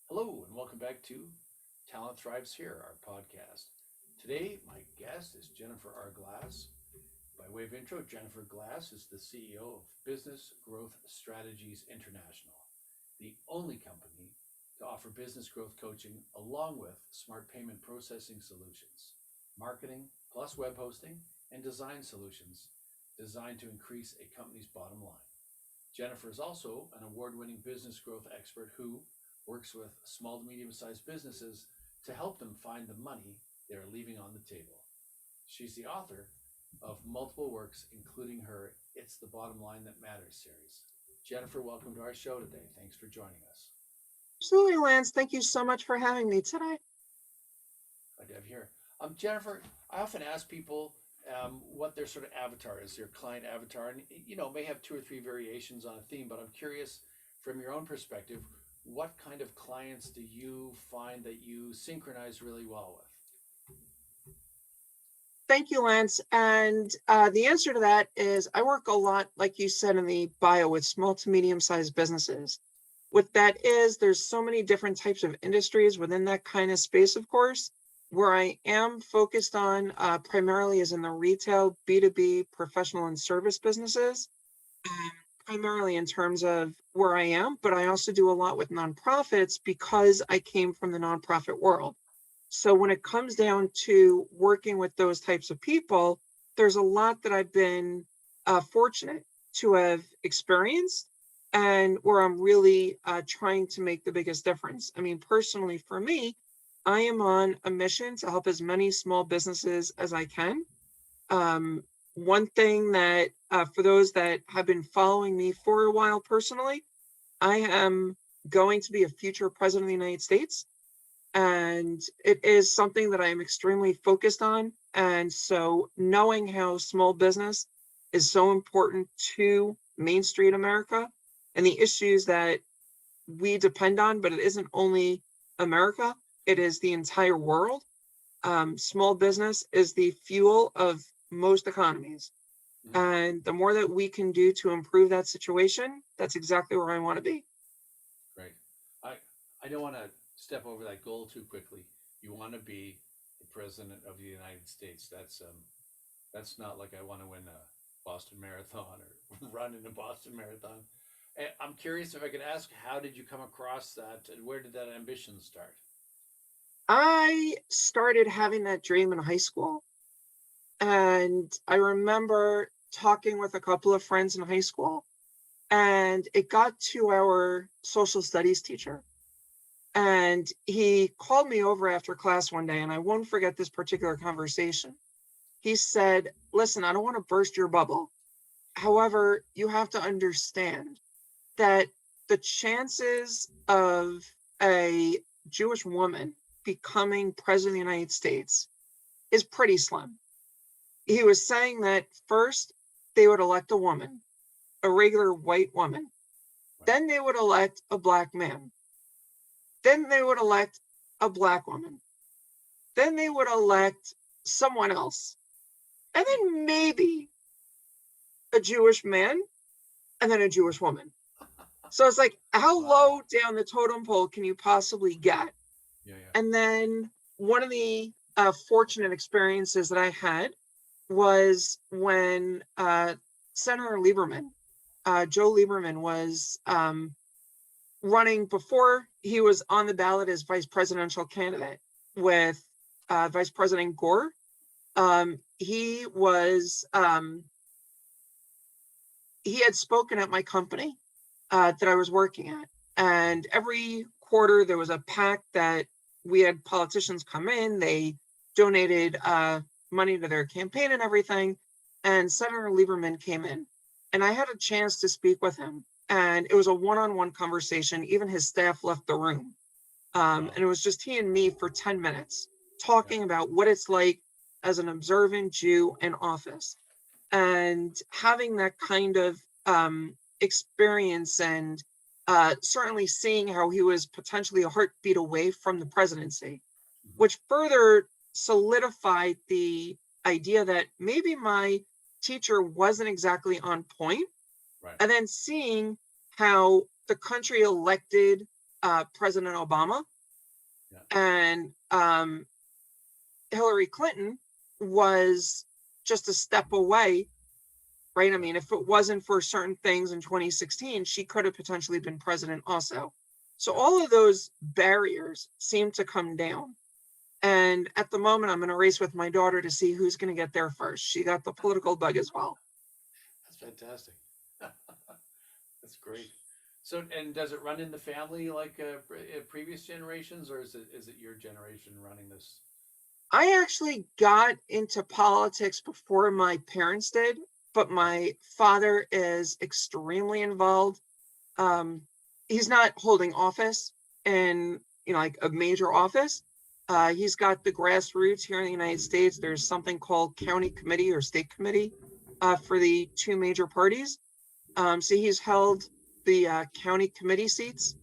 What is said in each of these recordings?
Hello, and welcome back to Talent Thrives Here, our podcast. Today, my guest is Jennifer R. Glass. By way of intro, Jennifer Glass is the CEO of Business Growth Strategies International, the only company to offer business growth coaching along with smart payment processing solutions, marketing plus web hosting, and design solutions designed to increase a company's bottom line. Jennifer is also an award winning business growth expert who works with small to medium sized businesses to help them find the money they are leaving on the table. She's the author of multiple works, including her It's the Bottom Line That Matters series. Jennifer, welcome to our show today. Thanks for joining us. Absolutely, Lance. Thank you so much for having me today. Glad to have you here. Jennifer, I often ask people what their sort of avatar is, their client avatar, and may have two or three variations on a theme. But I'm curious, from your own perspective, what kind of clients do you find that you synchronize really well with? Thank you, Lance. And the answer to that is I work a lot, like you said in the bio, with small to medium-sized businesses. What that is, there's so many different types of industries within that kind of space, of course. Where I am focused on primarily is in the retail, B2B, professional and service businesses, um, primarily in terms of where I am, but I also do a lot with nonprofits because I came from the nonprofit world. So when it comes down to working with those types of people, there's a lot that I've been fortunate to have experienced and where I'm really trying to make the biggest difference. I mean, personally, for me, I am on a mission to help as many small businesses as I can. One thing that, for those that have been following me for a while personally, I am going to be a future president of the United States. And it is something that I am extremely focused on. And so knowing how small business is so important to Main Street America and the issues that we depend on, but it isn't only America, it is the entire world. Small business is the fuel of most economies. Mm, And the more that we can do to improve that situation, that's exactly where I want to be. great. I I don't want to step over that goal too quickly. You want to be the president of the United States. That's not like I want to win a Boston Marathon or run in a Boston Marathon. I'm curious if I could ask, how did you come across that, and where did that ambition start? I started having that dream in high school. And I remember talking with a couple of friends in high school, and it got to our social studies teacher. And he called me over after class one day, and I won't forget this particular conversation. He said, listen, I don't want to burst your bubble. However, you have to understand that the chances of a Jewish woman becoming president of the United States is pretty slim. He was saying that first they would elect a woman, a regular white woman. Right. Then they would elect a black man. Then they would elect a black woman. Then they would elect someone else. And then maybe a Jewish man and then a Jewish woman. So it's like, how low Wow. down the totem pole can you possibly get? Yeah, yeah. And then one of the fortunate experiences that I had was when Senator Lieberman, Joe Lieberman, was running before he was on the ballot as vice presidential candidate with Vice President Gore. He was he had spoken at my company that I was working at, and every quarter there was a PAC that we had politicians come in. They donated money to their campaign and everything. And Senator Lieberman came in, and I had a chance to speak with him. And it was a one-on-one conversation. Even his staff left the room. Wow. And it was just he and me for 10 minutes Yeah. talking about what it's like as an observant Jew in office and having that kind of experience and certainly seeing how he was potentially a heartbeat away from the presidency, Hmm. which further solidified the idea that maybe my teacher wasn't exactly on point. Right. And then seeing how the country elected President Obama. Yeah. And Hillary Clinton was just a step away, right? I mean, if it wasn't for certain things in 2016, she could have potentially been president also. So all of those barriers seem to come down. And at the moment, I'm in a race with my daughter to see who's going to get there first. She got the political bug as well. That's fantastic. That's great. So, and does it run in the family like previous generations, or is it your generation running this? I actually got into politics before my parents did, but my father is extremely involved. He's not holding office in, like a major office. He's got the grassroots here in the United States. There's something called county committee or state committee for the two major parties. So he's held the county committee seats.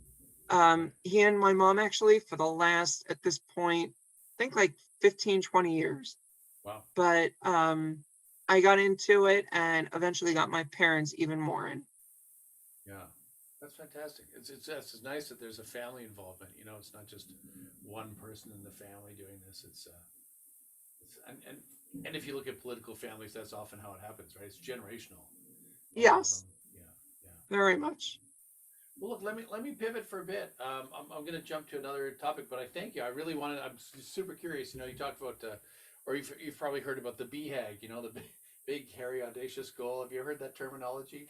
He and my mom actually for the last, at this point, I think like 15, 20 years. Wow. But I got into it and eventually got my parents even more in. Yeah, that's fantastic. It's nice that there's a family involvement. It's not just one person in the family doing this. It's and if you look at political families, that's often how it happens, right? It's generational. A lot of Yes, them. Yeah, yeah. very much. Well, look, let me pivot for a bit. I'm going to jump to another topic, but I thank you. I really wanted. I'm super curious. You talked about, or you've probably heard about the BHAG. The big, hairy, audacious goal. Have you heard that terminology?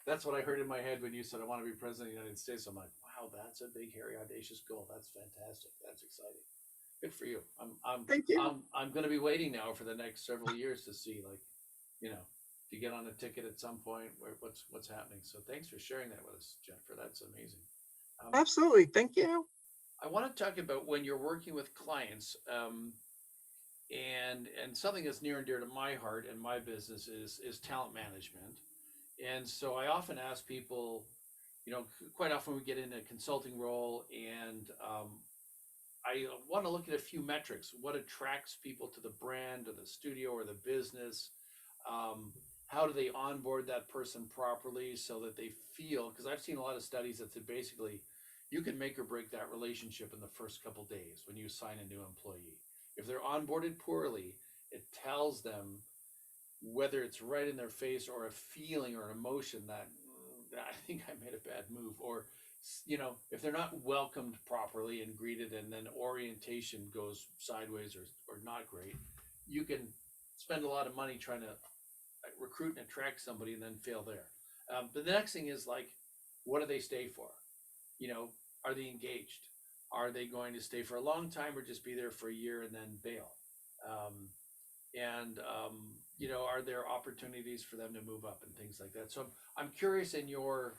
That's what I heard in my head when you said I want to be president of the United States. I'm like, wow, that's a big, hairy, audacious goal. That's fantastic. That's exciting. Good for you. Thank you. I'm going to be waiting now for the next several years to see, like, to get on a ticket at some point where what's happening. So thanks for sharing that with us, Jennifer. That's amazing. Absolutely. Thank you. I want to talk about when you're working with clients, and something that's near and dear to my heart and my business is talent management. And so I often ask people, quite often we get in a consulting role, and I want to look at a few metrics. What attracts people to the brand or the studio or the business? How do they onboard that person properly so that they feel, because I've seen a lot of studies that say basically you can make or break that relationship in the first couple days when you sign a new employee. If they're onboarded poorly, it tells them whether it's right in their face or a feeling or an emotion that I think I made a bad move, or if they're not welcomed properly and greeted, and then orientation goes sideways or not great, you can spend a lot of money trying to recruit and attract somebody and then fail there. But the next thing is, like, what do they stay for? Are they engaged? Are they going to stay for a long time or just be there for a year and then bail? Are there opportunities for them to move up and things like that? So I'm curious, in your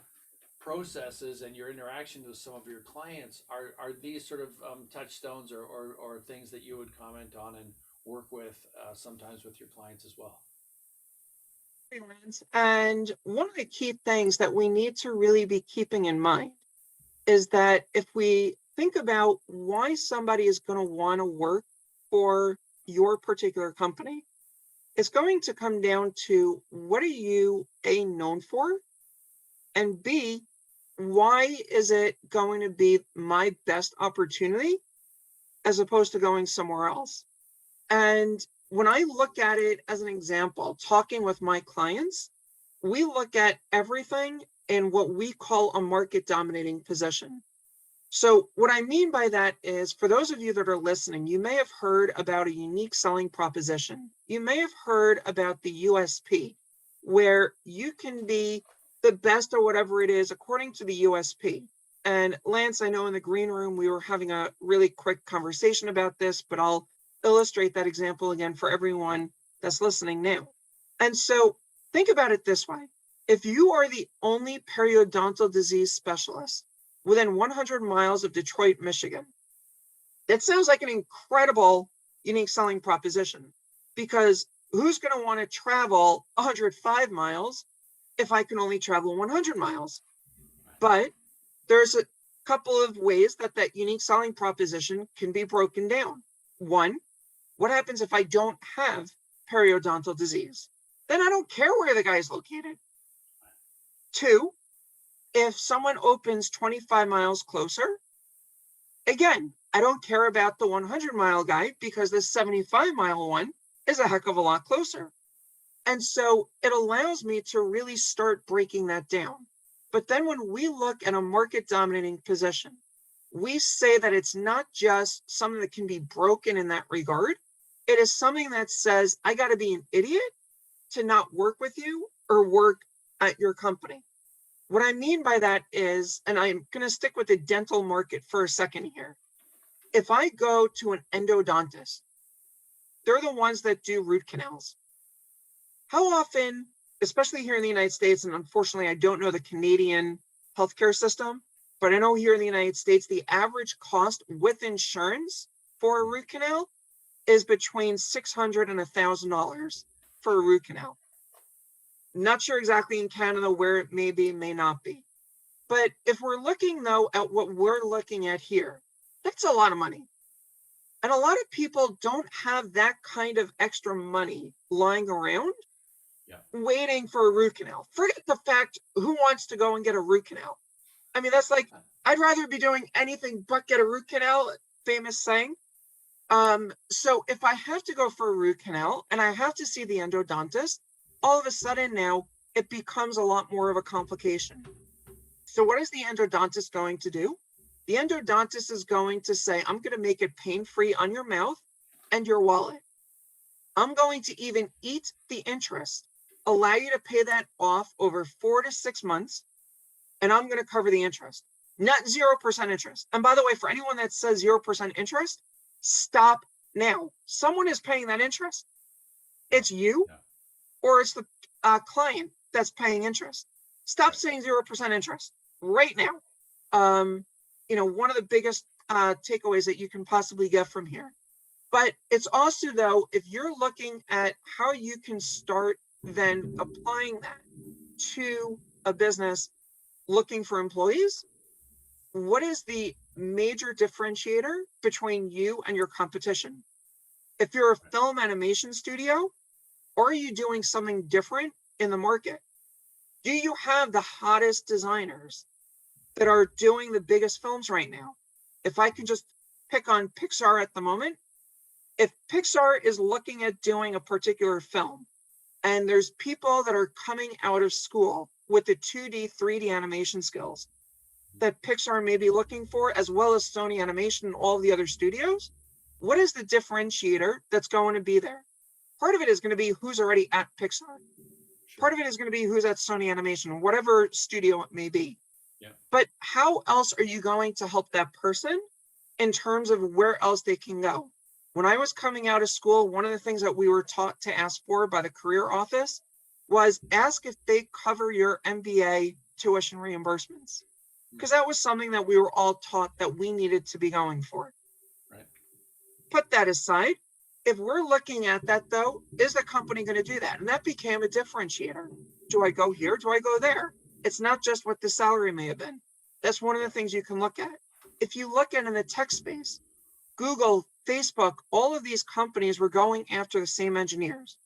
processes and your interactions with some of your clients, are these sort of touchstones or things that you would comment on and work with sometimes with your clients as well? And one of the key things that we need to really be keeping in mind is that if we think about why somebody is going to want to work for your particular company, it's going to come down to what are you A, known for, and B, why is it going to be my best opportunity as opposed to going somewhere else? And when I look at it as an example, talking with my clients, we look at everything in what we call a market dominating position. So what I mean by that is, for those of you that are listening, you may have heard about a unique selling proposition. You may have heard about the USP, where you can be the best or whatever it is according to the USP. And Lance, I know in the green room, we were having a really quick conversation about this, but I'll illustrate that example again for everyone that's listening now. And so think about it this way. If you are the only periodontal disease specialist within 100 miles of Detroit, Michigan, that sounds like an incredible unique selling proposition, because who's going to want to travel 105 miles if I can only travel 100 miles? But there's a couple of ways that unique selling proposition can be broken down. One, what happens if I don't have periodontal disease? Then I don't care where the guy's located. Two, If someone opens 25 miles closer, again, I don't care about the 100-mile guy because the 75-mile one is a heck of a lot closer. And so it allows me to really start breaking that down. But then when we look at a market dominating position, we say that it's not just something that can be broken in that regard. It is something that says, I got to be an idiot to not work with you or work at your company. What I mean by that is, and I'm going to stick with the dental market for a second here. If I go to an endodontist, they're the ones that do root canals. How often, especially here in the United States, and unfortunately, I don't know the Canadian healthcare system, but I know here in the United States, the average cost with insurance for a root canal is between $600 and $1,000 for a root canal. Not sure exactly in Canada where it may be, may not be. But if we're looking, though, at what we're looking at here, that's a lot of money. And a lot of people don't have that kind of extra money lying around waiting for a root canal. Forget the fact who wants to go and get a root canal. I mean, that's like, I'd rather be doing anything but get a root canal, famous saying. So if I have to go for a root canal and I have to see the endodontist, all of a sudden now it becomes a lot more of a complication. So what is the endodontist going to do? The endodontist is going to say, I'm going to make it pain-free on your mouth and your wallet. I'm going to even eat the interest, allow you to pay that off over 4 to 6 months, and I'm going to cover the interest, not 0% interest. And by the way, for anyone that says 0% interest, stop now. Someone is paying that interest. It's you or it's the client that's paying interest. Stop saying 0% interest right now. One of the biggest takeaways that you can possibly get from here. But it's also, though, if you're looking at how you can start then applying that to a business looking for employees, what is the major differentiator between you and your competition? If you're a film animation studio, or are you doing something different in the market? Do you have the hottest designers that are doing the biggest films right now? If I can just pick on Pixar at the moment, if Pixar is looking at doing a particular film, and there's people that are coming out of school with the 2D, 3D animation skills that Pixar may be looking for, as well as Sony Animation and all the other studios, what is the differentiator that's going to be there? Part of it is going to be who's already at Pixar. Part of it is going to be who's at Sony Animation, whatever studio it may be. Yeah. But how else are you going to help that person in terms of where else they can go? When I was coming out of school, one of the things that we were taught to ask for by the career office was ask if they cover your MBA tuition reimbursements. Because that was something that we were all taught that we needed to be going for. Right. Put that aside. If we're looking at that, though, is the company going to do that? And that became a differentiator. Do I go here? Do I go there? It's not just what the salary may have been. That's one of the things you can look at. If you look at in the tech space, Google, Facebook, all of these companies were going after the same engineers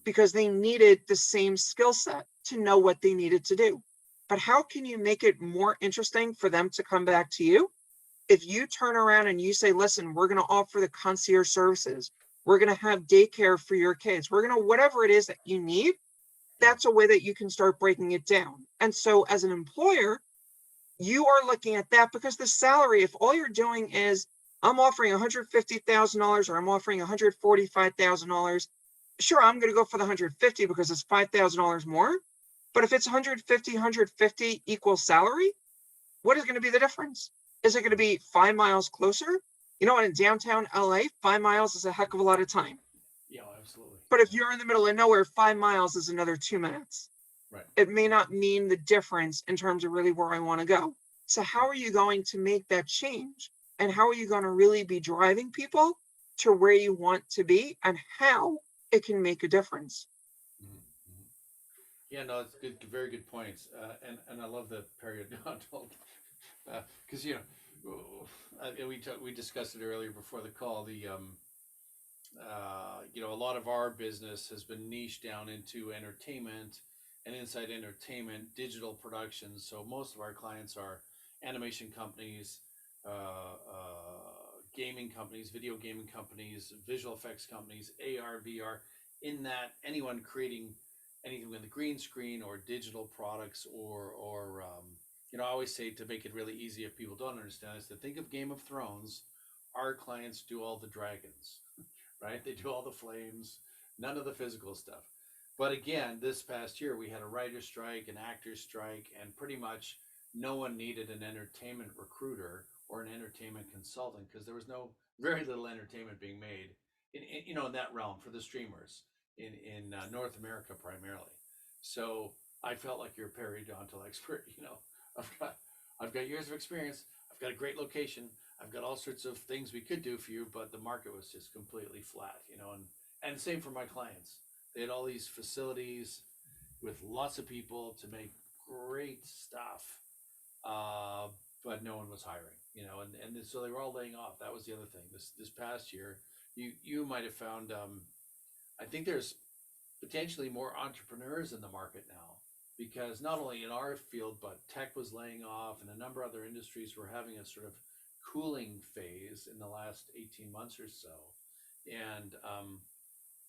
because they needed the same skill set to know what they needed to do. But how can you make it more interesting for them to come back to you? If you turn around and you say, listen, we're going to offer the concierge services, we're going to have daycare for your kids, we're going to, whatever it is that you need, that's a way that you can start breaking it down. And so as an employer, you are looking at that because the salary, if all you're doing is, I'm offering $150,000 or I'm offering $145,000, sure, I'm going to go for the 150 because it's $5,000 more. But if it's 150 equals salary, what is going to be the difference? Is it going to be 5 miles closer? You know what, in downtown LA, 5 miles is a heck of a lot of time. Yeah, absolutely. But if you're in the middle of nowhere, 5 miles is another 2 minutes. Right. It may not mean the difference in terms of really where I want to go. So how are you going to make that change? And how are you going to really be driving people to where you want to be and how it can make a difference? Yeah, no, it's good, very good points, and I love the periodontal, because we discussed it earlier before the call. A lot of our business has been niched down into entertainment and inside entertainment, digital productions. So most of our clients are animation companies, gaming companies, video gaming companies, visual effects companies, AR, VR. In that, anyone creating anything with a green screen or digital products, I always say, to make it really easy if people don't understand, is to think of Game of Thrones. Our clients do all the dragons, right? They do all the flames, none of the physical stuff. But again, this past year we had a writer's strike, an actor's strike, and pretty much no one needed an entertainment recruiter or an entertainment consultant, because there was very little entertainment being made in that realm for the streamers in North America primarily. So I felt like you're a periodontal expert. I've got I've got years of experience. I've got a great location. I've got all sorts of things we could do for you, but the market was just completely flat. And same for my clients. They had all these facilities with lots of people to make great stuff, but no one was hiring. And so they were all laying off. That was the other thing. This past year, you might have found. I think there's potentially more entrepreneurs in the market now, because not only in our field, but tech was laying off, and a number of other industries were having a sort of cooling phase in the last 18 months or so. And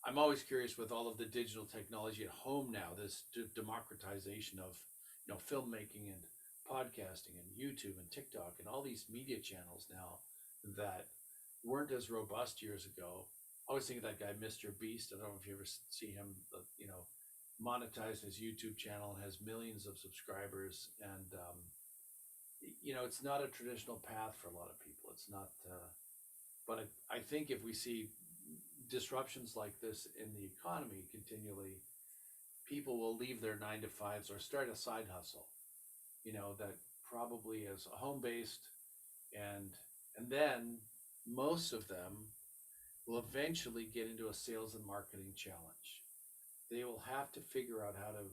I'm always curious, with all of the digital technology at home now, this democratization of filmmaking and podcasting and YouTube and TikTok and all these media channels now that weren't as robust years ago. I always think of that guy, Mr. Beast. I don't know if you ever see him, monetized his YouTube channel and has millions of subscribers. And, it's not a traditional path for a lot of people. It's not, but I think if we see disruptions like this in the economy continually, people will leave their 9 to 5s or start a side hustle, that probably is home-based. And then most of them will eventually get into a sales and marketing challenge. They will have to figure out how to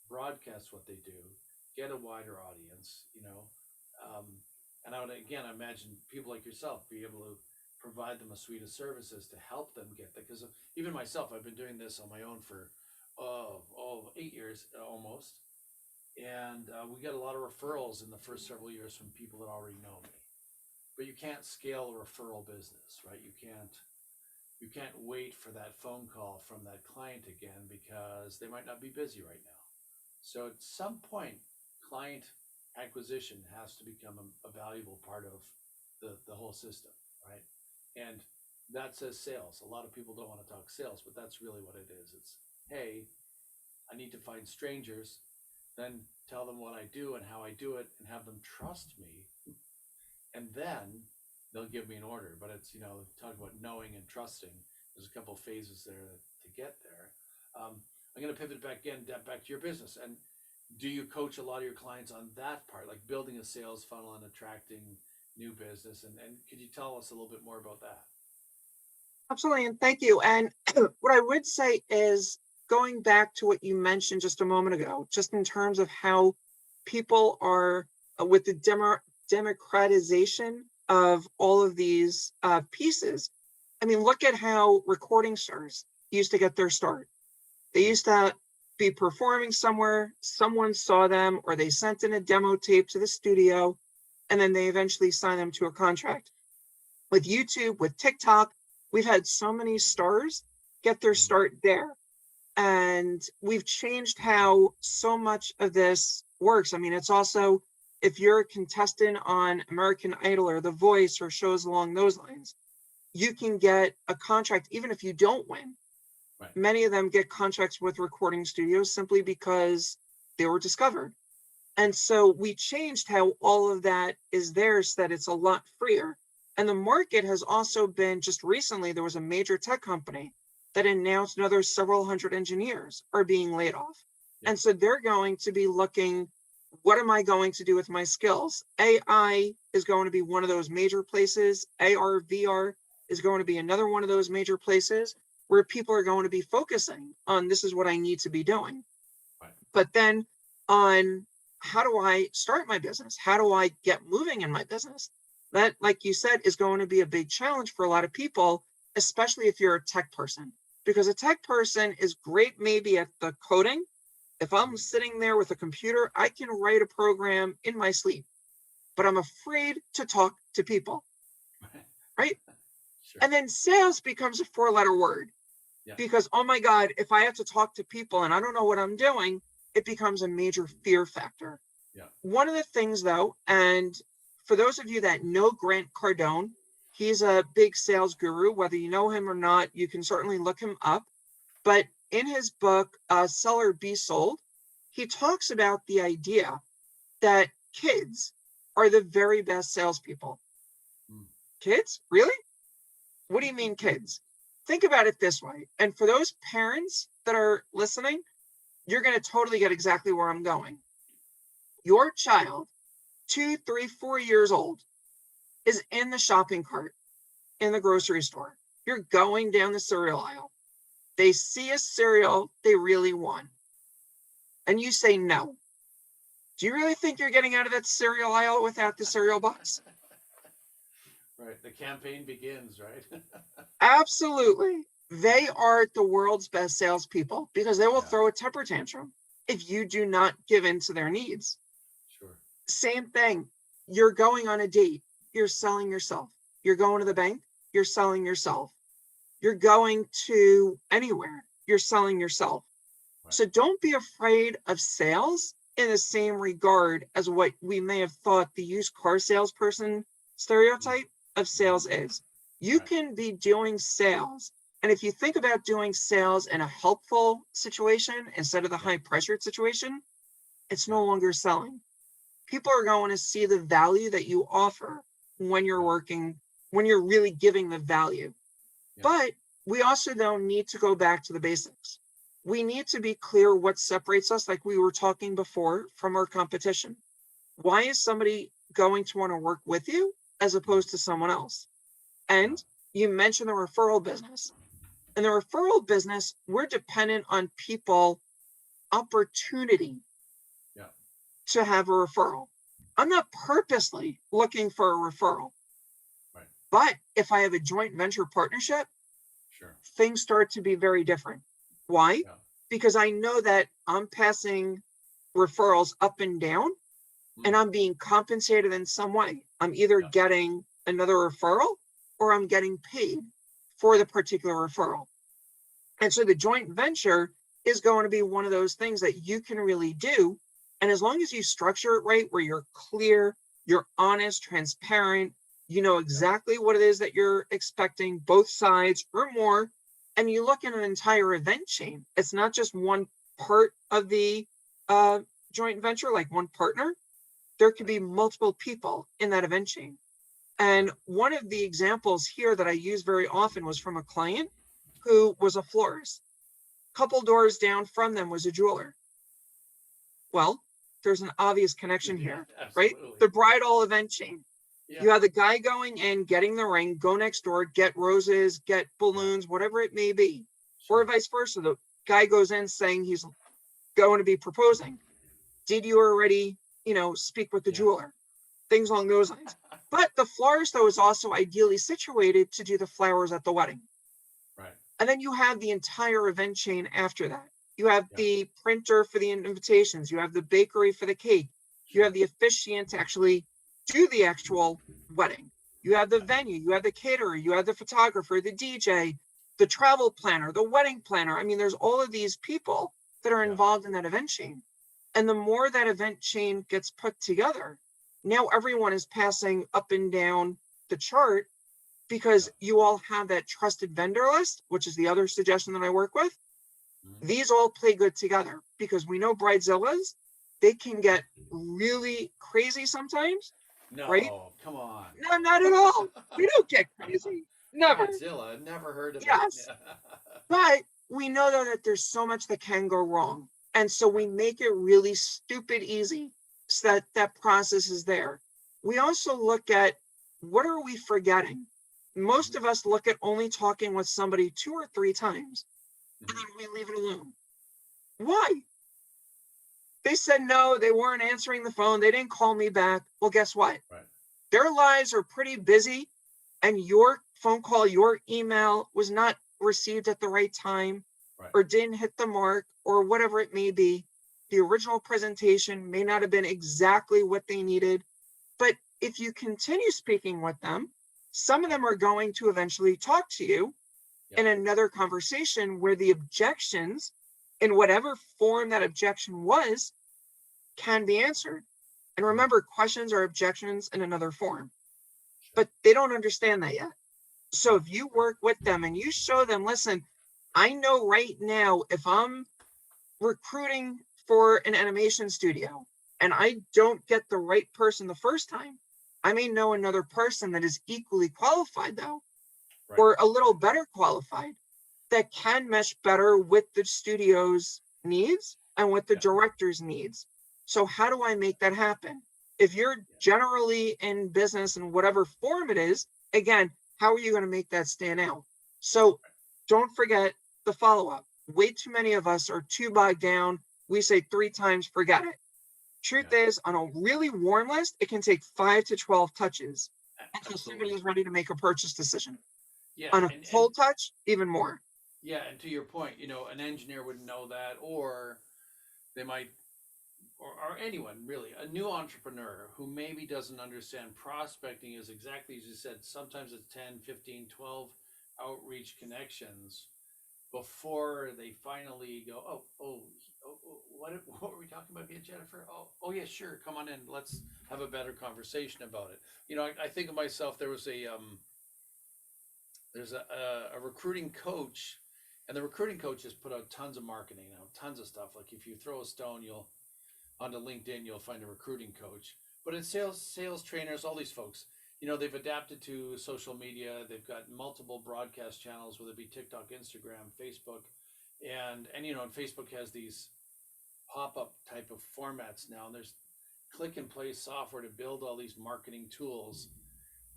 broadcast what they do, get a wider audience, and I would, again, imagine people like yourself be able to provide them a suite of services to help them get that. Because even myself, I've been doing this on my own for 8 years almost, and we get a lot of referrals in the first several years from people that already know me. But you can't scale a referral business, right? You can't wait for that phone call from that client again, because they might not be busy right now. So at some point, client acquisition has to become a valuable part of the whole system, right? And that says sales. A lot of people don't want to talk sales, but that's really what it is. It's, hey, I need to find strangers, then tell them what I do and how I do it, and have them trust me, and then they'll give me an order. But it's, talk about knowing and trusting. There's a couple of phases there to get there. I'm going to pivot back to your business. And do you coach a lot of your clients on that part, like building a sales funnel and attracting new business? And could you tell us a little bit more about that? Absolutely, and thank you. And what I would say is, going back to what you mentioned just a moment ago, just in terms of how people are with the democratization of all of these pieces. I mean, look at how recording stars used to get their start. They used to be performing somewhere, someone saw them, or they sent in a demo tape to the studio, and then they eventually signed them to a contract. With YouTube, with TikTok, we've had so many stars get their start there. And we've changed how so much of this works. I mean, it's also, if you're a contestant on American Idol or The Voice or shows along those lines, you can get a contract even if you don't win. Right. Many of them get contracts with recording studios simply because they were discovered. And so we changed how all of that is there so that it's a lot freer. And the market has also been, just recently, there was a major tech company that announced another several hundred engineers are being laid off. Yeah. And so they're going to be looking, what am I going to do with my skills? AI is going to be one of those major places. AR, VR is going to be another one of those major places where people are going to be focusing on, this is what I need to be doing. Right. But then on, how do I start my business? How do I get moving in my business? That, like you said, is going to be a big challenge for a lot of people, especially if you're a tech person, because a tech person is great maybe at the coding, If I'm sitting there with a computer, I can write a program in my sleep, but I'm afraid to talk to people, right? Sure. And then sales becomes a 4-letter word Yeah. because, oh my God, if I have to talk to people and I don't know what I'm doing, it becomes a major fear factor. Yeah. One of the things though, and for those of you that know Grant Cardone, he's a big sales guru. Whether you know him or not, you can certainly look him up. But in his book, Sell or Be Sold, he talks about the idea that kids are the very best salespeople. Mm. Kids? Really? What do you mean kids? Think about it this way. And for those parents that are listening, you're going to totally get exactly where I'm going. Your child, 2, 3, 4 years old, is in the shopping cart in the grocery store. You're going down the cereal aisle. They see a cereal they really want. And you say no. Do you really think you're getting out of that cereal aisle without the cereal box? Right. The campaign begins, right? Absolutely. They are the world's best salespeople because they will Yeah. throw a temper tantrum if you do not give in to their needs. Sure. Same thing. You're going on a date. You're selling yourself. You're going to the bank. You're selling yourself. You're going to anywhere. You're selling yourself. Right. So don't be afraid of sales in the same regard as what we may have thought the used car salesperson stereotype of sales is. You Right. can be doing sales. And if you think about doing sales in a helpful situation instead of the Yeah. high pressured situation, it's Yeah. no longer selling. People are going to see the value that you offer when you're Yeah. working, when you're really giving the value. Yeah. But we also don't need to go back to the basics. We need to be clear what separates us, like we were talking before, from our competition. Why is somebody going to want to work with you as opposed to someone else? And you mentioned the referral business. In the referral business, we're dependent on people opportunity Yeah. to have a referral. I'm not purposely looking for a referral. Right. But if I have a joint venture partnership, Sure. things start to be very different. Why? Yeah. Because I know that I'm passing referrals up and down and I'm being compensated in some way. I'm either Yeah. getting another referral or I'm getting paid for the particular referral. And so the joint venture is going to be one of those things that you can really do. And as long as you structure it right, where you're clear, you're honest, transparent, you know exactly what it is that you're expecting, both sides or more, and you look at an entire event chain. It's not just one part of the joint venture, like one partner. There could be multiple people in that event chain. And one of the examples here that I use very often was from a client who was a florist. Couple doors down from them was a jeweler. Well, there's an obvious connection Yeah. here, right? Absolutely. The bridal event chain. Yeah. You have the guy going in, getting the ring, go next door, get roses, get balloons, whatever it may be. Sure. Or vice versa. The guy goes in saying he's going to be proposing. Did you already, speak with the Yeah. jeweler? Things along those lines. But the florist, though, is also ideally situated to do the flowers at the wedding. Right. And then you have the entire event chain after that. You have Yeah. the printer for the invitations. You have the bakery for the cake. You Sure. have the officiant to actually do the actual wedding. You have the venue. You have the caterer. You have the photographer, the DJ, the travel planner, the wedding planner. I mean, there's all of these people that are Yeah. involved in that event chain. And the more that event chain gets put together, now everyone is passing up and down the chart because you all have that trusted vendor list, which is the other suggestion that I work with. Mhm. These all play good together because we know bridezillas, they can get really crazy sometimes, right? No, come on. No, not at all. We don't get crazy. Never. Bridezilla, never heard of it. Yes. But we know though that there's so much that can go wrong. And so we make it really stupid easy so that that process is there. We also look at what are we forgetting? Most of us look at only talking with somebody 2 or 3 times and then we leave it alone. Why? They said no, they weren't answering the phone, they didn't call me back. Well, guess what? Right. Their lives are pretty busy and your phone call, your email was not received at the right time Right. or didn't hit the mark or whatever it may be. the original presentation may not have been exactly what they needed, but if you continue speaking with them, some of them are going to eventually talk to you Yeah. in another conversation where the objections, in whatever form that objection was, can be answered. And remember, questions are objections in another form, but they don't understand that yet. So if you work with them and you show them, listen, I know right now if I'm recruiting for an animation studio and I don't get the right person the first time, I may know another person that is equally qualified, though, Right. or a little better qualified, that can mesh better with the studio's needs and with the Yeah. director's needs. So how do I make that happen? If you're generally in business in whatever form it is, again, how are you going to make that stand out? So don't forget the follow-up. Way too many of us are too bogged down. We say 3 times, forget it. Truth is, on a really warm list, it can take 5 to 12 touches until somebody Absolutely. is ready to make a purchase decision. Yeah. On a And cold touch, even more. yeah, and to your point, an engineer wouldn't know that, or they might, or anyone really, a new entrepreneur who maybe doesn't understand prospecting is exactly as you said. Sometimes it's 10, 15, 12 outreach connections before they finally go, what were we talking about again, Jennifer? Yeah, sure, come on in, let's have a better conversation about it. I think of myself, there's a recruiting coach, and the recruiting coach has put out tons of marketing, tons of stuff. Like if you throw a stone, onto LinkedIn, you'll find a recruiting coach. But it's sales trainers, all these folks. They've adapted to social media. They've got multiple broadcast channels, whether it be TikTok, Instagram, Facebook, and Facebook has these pop-up type of formats now. And there's click and play software to build all these marketing tools.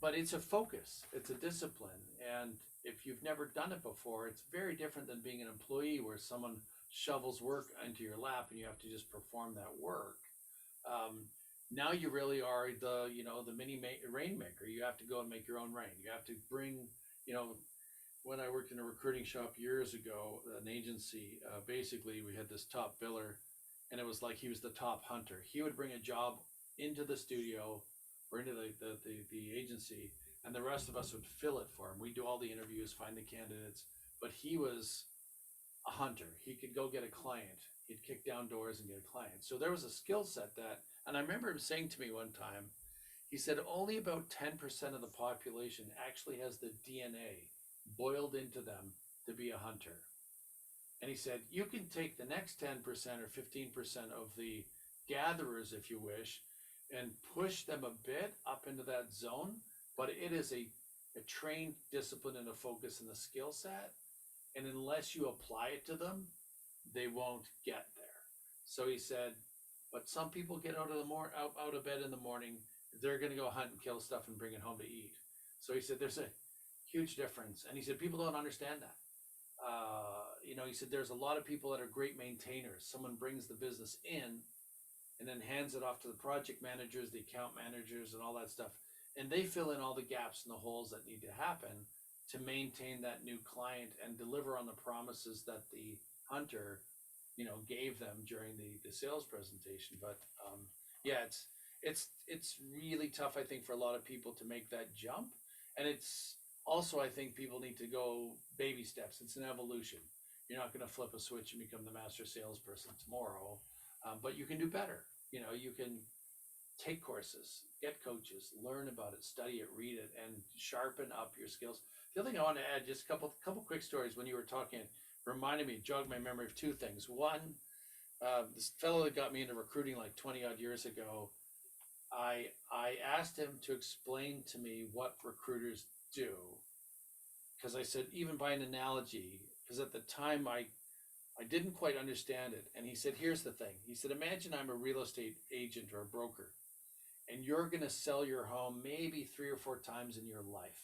But it's a focus, it's a discipline. And if you've never done it before, it's very different than being an employee where someone shovels work into your lap and you have to just perform that work. Now you really are the mini rainmaker. You have to go and make your own rain. You have to bring, when I worked in a recruiting shop years ago, an agency, basically we had this top biller, and it was like he was the top hunter. He would bring a job into the studio or into the agency, and the rest of us would fill it for him. We'd do all the interviews, find the candidates, but he was a hunter. He could go get a client. He'd kick down doors and get a client. So there was a skill set and I remember him saying to me one time, he said only about 10% of the population actually has the DNA boiled into them to be a hunter. And he said, you can take the next 10% or 15% of the gatherers, if you wish, and push them a bit up into that zone, but it is a trained discipline and a focus and a skill set. And unless you apply it to them, they won't get there. So he said, but some people get out of bed in the morning, they're going to go hunt and kill stuff and bring it home to eat. So he said, there's a huge difference. And he said, people don't understand that. He said, there's a lot of people that are great maintainers. Someone brings the business in and then hands it off to the project managers, the account managers, and all that stuff. And they fill in all the gaps and the holes that need to happen to maintain that new client and deliver on the promises that the hunter, gave them during the sales presentation. But yeah, it's really tough, I think, for a lot of people to make that jump. And it's also, I think people need to go baby steps. It's an evolution. You're not going to flip a switch and become the master salesperson tomorrow, but you can do better. You can take courses, get coaches, learn about it, study it, read it, and sharpen up your skills. The other thing I want to add, just a couple quick stories. When you were talking, reminded me, jogged my memory of two things. One, this fellow that got me into recruiting like 20 odd years ago, I asked him to explain to me what recruiters do, because I said, even by an analogy, because at the time I didn't quite understand it. And he said, here's the thing. He said, imagine I'm a real estate agent or a broker, and you're going to sell your home maybe 3 or 4 times in your life.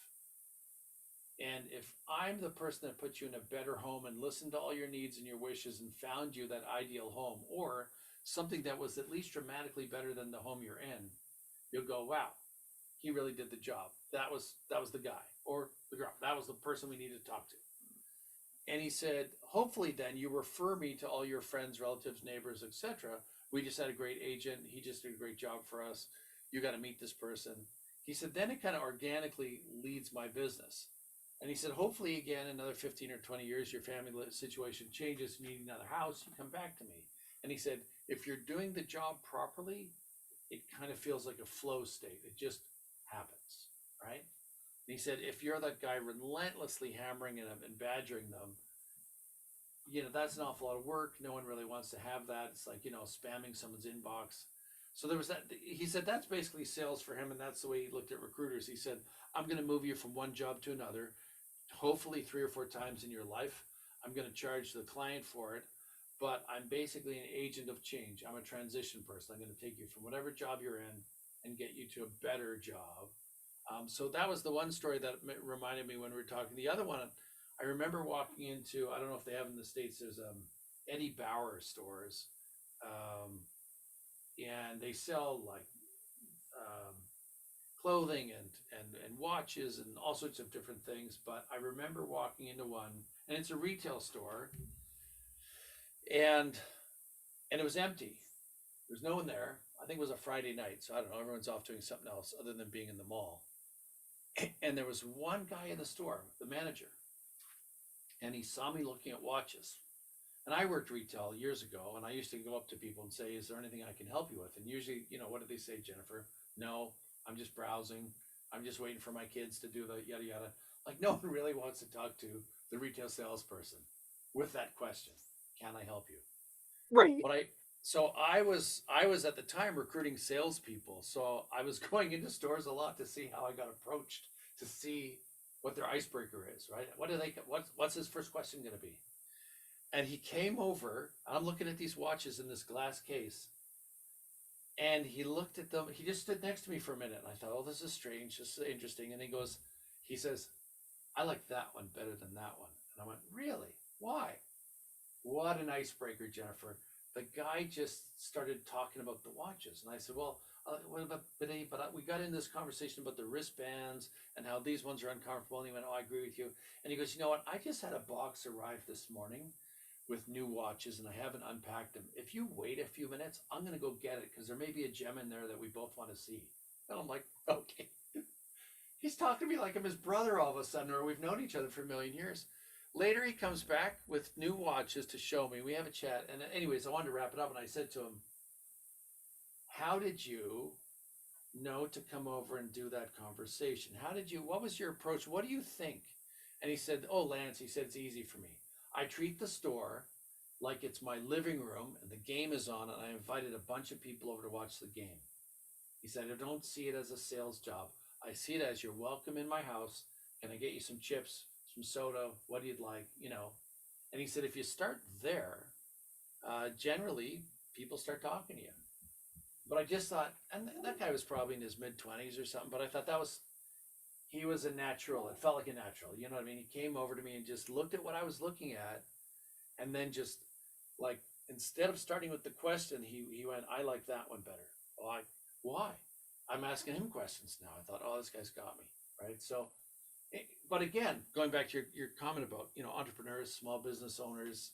And if I'm the person that put you in a better home and listened to all your needs and your wishes and found you that ideal home, or something that was at least dramatically better than the home you're in, you'll go, wow, he really did the job. That was the guy or the girl. That was the person we needed to talk to. And he said, hopefully then you refer me to all your friends, relatives, neighbors, etc. We just had a great agent. He just did a great job for us. You got to meet this person. He said, then it kind of organically leads my business. And he said, hopefully again, another 15 or 20 years, your family situation changes, you need another house, you come back to me. And he said, if you're doing the job properly, it kind of feels like a flow state. It just happens, right? And he said, if you're that guy relentlessly hammering them and badgering them, that's an awful lot of work. No one really wants to have that. It's like, spamming someone's inbox. So there was that. He said that's basically sales for him, and that's the way he looked at recruiters. He said, I'm going to move you from one job to another, hopefully 3 or 4 times in your life. I'm going to charge the client for it, but I'm basically an agent of change. I'm a transition person. I'm going to take you from whatever job you're in and get you to a better job. So that was the one story that reminded me when we were talking. The other one, I remember walking into, I don't know if they have in the States, there's Eddie Bauer stores. And they sell like clothing and watches and all sorts of different things. But I remember walking into one, and it's a retail store, and it was empty. There's no one there. I think it was a Friday night, so I don't know. Everyone's off doing something else other than being in the mall. And there was one guy in the store, the manager, and he saw me looking at watches. And I worked retail years ago, and I used to go up to people and say, is there anything I can help you with? And usually, what did they say, Jennifer? No, I'm just browsing. I'm just waiting for my kids to do the yada yada. Like, no one really wants to talk to the retail salesperson with that question. Can I help you? Right. But I was at the time recruiting salespeople. So I was going into stores a lot to see how I got approached, to see what their icebreaker is, right? What's his first question going to be? And he came over, I'm looking at these watches in this glass case, and he looked at them. He just stood next to me for a minute, and I thought, oh, this is strange, this is interesting. And he says, I like that one better than that one. And I went, really? Why? What an icebreaker, Jennifer. The guy just started talking about the watches. And I said, well, what about today? But we got in this conversation about the wristbands and how these ones are uncomfortable. And he went, oh, I agree with you. And he goes, you know what? I just had a box arrive this morning with new watches, and I haven't unpacked them. If you wait a few minutes, I'm going to go get it, because there may be a gem in there that we both want to see. And I'm like, okay. He's talking to me like I'm his brother all of a sudden, or we've known each other for a million years. Later, he comes back with new watches to show me. We have a chat. And anyways, I wanted to wrap it up, and I said to him, how did you know to come over and do that conversation? What was your approach? What do you think? And he said, oh, Lance, he said, it's easy for me. I treat the store like it's my living room and the game is on, and I invited a bunch of people over to watch the game. He said, I don't see it as a sales job. I see it as you're welcome in my house. Can I get you some chips, some soda? What do you like? And he said, if you start there, generally people start talking to you. But I just thought, and that guy was probably in his mid-20s or something, but I thought he was a natural. It felt like a natural. You know what I mean? He came over to me and just looked at what I was looking at, and then just like, instead of starting with the question, he went, I like that one better. Why? I'm asking him questions now. I thought, oh, this guy's got me, right? So, but again, going back to your comment about, entrepreneurs, small business owners,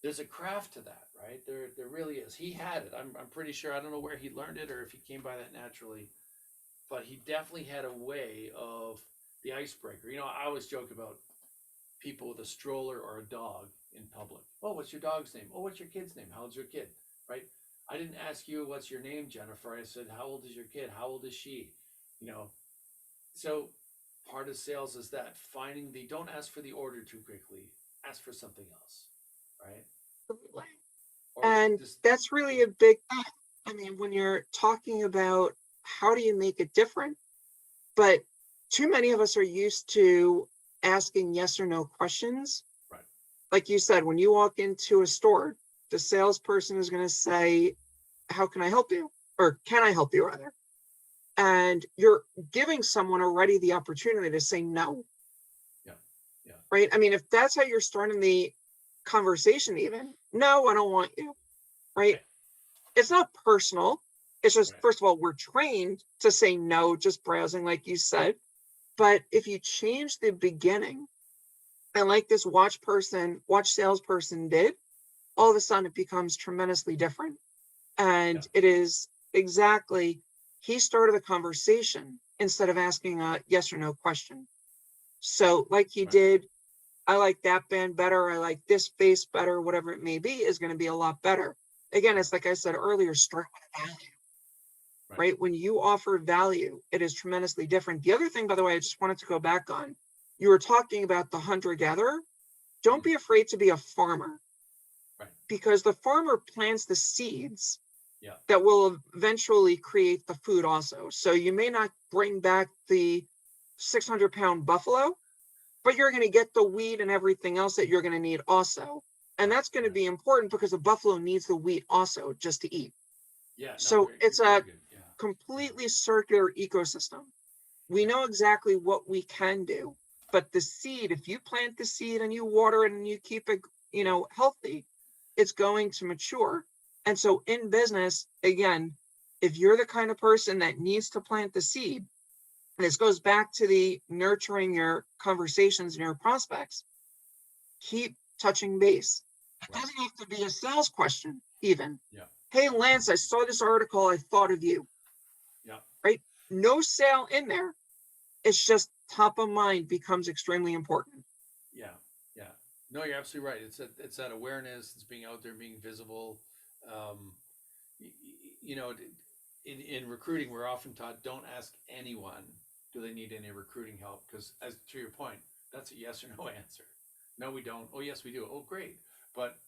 there's a craft to that, right? There really is. He had it. I'm pretty sure. I don't know where he learned it or if he came by that naturally. But he definitely had a way of the icebreaker. I always joke about people with a stroller or a dog in public. Oh, what's your dog's name? Oh, what's your kid's name? How old's your kid? Right? I didn't ask you, what's your name, Jennifer? I said, how old is your kid? How old is she? So part of sales is that don't ask for the order too quickly. Ask for something else, right? And that's really a big thing. I mean, when you're talking about how do you make it different, but too many of us are used to asking yes or no questions. Right. Like you said, when you walk into a store, the salesperson is going to say, how can I help you? Or can I help you, rather? And you're giving someone already the opportunity to say no. Yeah. Right? I mean, if that's how you're starting the conversation, even, no, I don't want you. Right? It's not personal. It's just, first of all, we're trained to say no, just browsing, like you said. But if you change the beginning, And like this watch salesperson did, all of a sudden it becomes tremendously different. Yeah. And it is exactly, he started the conversation instead of asking a yes or no question. Right. So, like he Right. did, I like that band better, I like this face better, whatever it may be, is going to be a lot better. Again, Yeah. it's like I said earlier, start with value, Right. right? When you offer value, it is tremendously different. The other thing, by the way, I just wanted to go back on, you were talking about the hunter gatherer. Don't Mm. be afraid to be a farmer, Right. because the farmer plants the seeds Yeah. that will eventually create the food also. So you may not bring back the 600-pound buffalo, but you're going to get the wheat and everything else that you're going to need also. And Right. that's going to Right. be important because the buffalo needs the wheat also just to eat. Yeah. No. So Very. it's Very a good. Yeah. Yeah. completely circular ecosystem. We Yeah. know exactly what we can do, but the seed, if you plant the seed and you water it and you keep it, Yeah. healthy, it's going to mature. And so in business, again, if you're the kind of person that needs to plant the seed, and this goes back to the nurturing your conversations and your prospects, keep touching base. It Right. doesn't have to be a sales question, even. Yeah. Hey, Lance, I saw this article. I thought of you, Yeah. right? No sale in there. It's just top of mind becomes extremely important. Yeah. Yeah. No, you're absolutely right. It's that awareness. It's being out there, being visible. Um, you know, in recruiting, we're often taught don't ask anyone do they need any recruiting help, because as to your point, that's a yes or no answer. No, we don't. Oh, yes, we do. Oh, great. But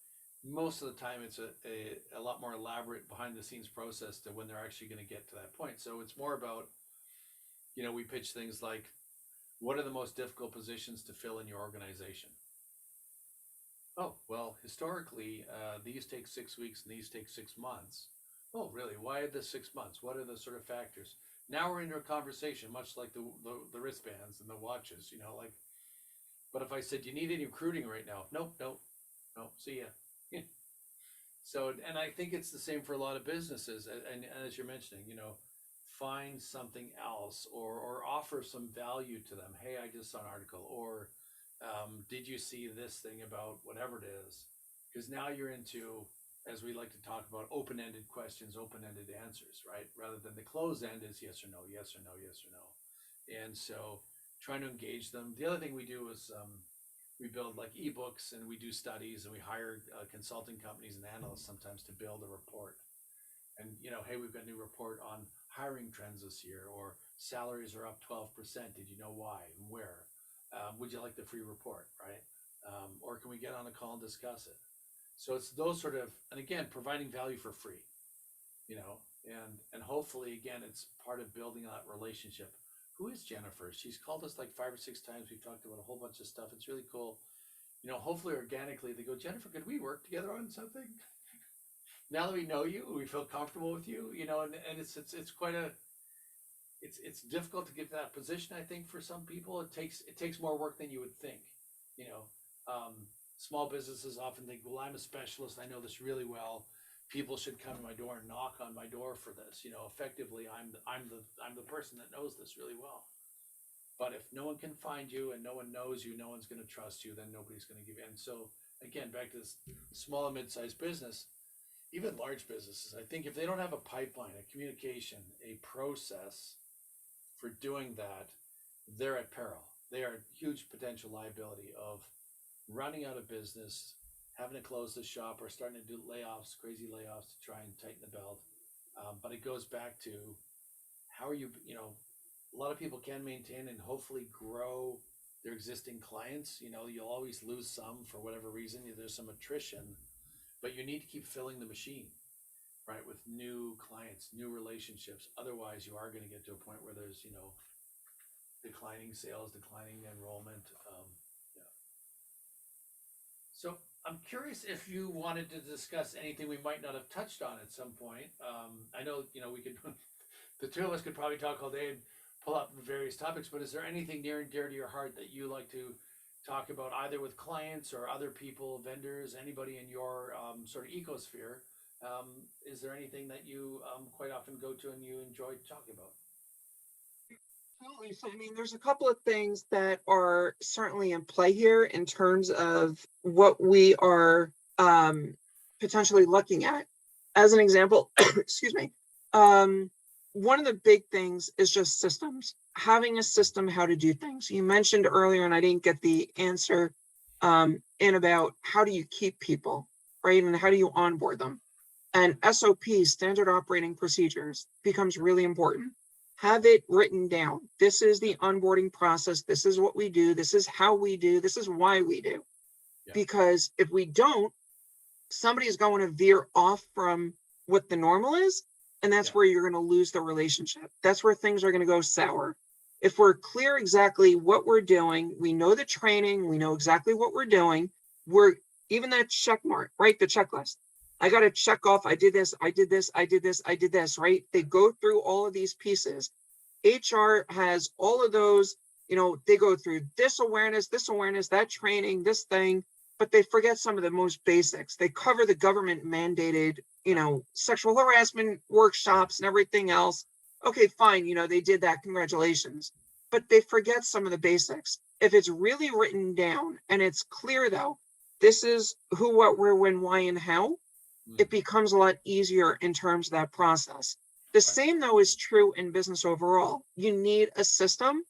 most of the time, it's a lot more elaborate behind the scenes process to when they're actually going to get to that point. So it's more about, we pitch things like, what are the most difficult positions to fill in your organization? Oh, well, historically, these take 6 weeks and these take 6 months. Oh, really? Why are the 6 months? What are the sort of factors? Now we're into a conversation, much like the wristbands and the watches, like, but if I said, you need any recruiting right now? Nope, nope, nope, see ya. So, and I think it's the same for a lot of businesses. And as you're mentioning, find something else, or offer some value to them. Hey, I just saw an article, or did you see this thing about whatever it is? Because now you're into, as we like to talk about, open-ended questions, open-ended answers, right? Rather than the closed-end is yes or no, yes or no, yes or no. And so trying to engage them. The other thing we do is we build like ebooks, and we do studies, and we hire consulting companies and analysts sometimes to build a report. And hey, we've got a new report on hiring trends this year, or salaries are up 12%. Did you know why and where? Would you like the free report, right? Or can we get on a call and discuss it? So it's those sort of, and again, providing value for free, and hopefully, again, it's part of building that relationship. Who is Jennifer? She's called us like 5 or 6 times. We've talked about a whole bunch of stuff. It's really cool. Hopefully organically they go, Jennifer, could we work together on something? Now that we know you, we feel comfortable with you, and it's quite a, it's difficult to get to that position. I think for some people, it takes more work than you would think. You know, um, Small businesses often think, well, I'm a specialist. I know this really well. People should come to my door and knock on my door for this. Effectively, I'm the person that knows this really well. But if no one can find you and no one knows you, no one's going to trust you, then nobody's going to give in. So again, back to this small and mid-sized business, even large businesses, I think if they don't have a pipeline, a communication, a process for doing that, they're at peril. They are a huge potential liability of running out of business, having to close the shop, or starting to do layoffs, crazy layoffs to try and tighten the belt. But it goes back to how are you, a lot of people can maintain and hopefully grow their existing clients. You'll always lose some for whatever reason. There's some attrition, but you need to keep filling the machine, right, with new clients, new relationships. Otherwise, you are going to get to a point where there's, declining sales, declining enrollment. Yeah. So I'm curious if you wanted to discuss anything we might not have touched on at some point. I know, we could, the two of us could probably talk all day and pull up various topics, but is there anything near and dear to your heart that you like to talk about, either with clients or other people, vendors, anybody in your sort of ecosphere? Is there anything that you quite often go to and you enjoy talking about? Absolutely. So, I mean, there's a couple of things that are certainly in play here in terms of what we are potentially looking at. As an example, excuse me, um, one of the big things is just systems, having a system how to do things. You mentioned earlier, and I didn't get the answer in about how do you keep people, right? And how do you onboard them? And SOP, standard operating procedures, becomes really important. Have it written down. This is the onboarding process. This is what we do. This is how we do. This is why we do. Yeah, Because if we don't, somebody is going to veer off from what the normal is. And that's yeah, where you're going to lose the relationship. That's where things are going to go sour. If we're clear exactly what we're doing, we know the training, we know exactly what we're doing, we're even that check mark, right? The checklist. I got to check off, I did this, I did this, I did this, I did this, right? They go through all of these pieces. HR has all of those, they go through this awareness, that training, this thing, but they forget some of the most basics. They cover the government mandated, sexual harassment workshops and everything else. Okay, fine, they did that. Congratulations. But they forget some of the basics. If it's really written down and it's clear, though, this is who, what, where, when, why, and how, it mm, becomes a lot easier in terms of that process. The right, same, though, is true in business overall. You need a system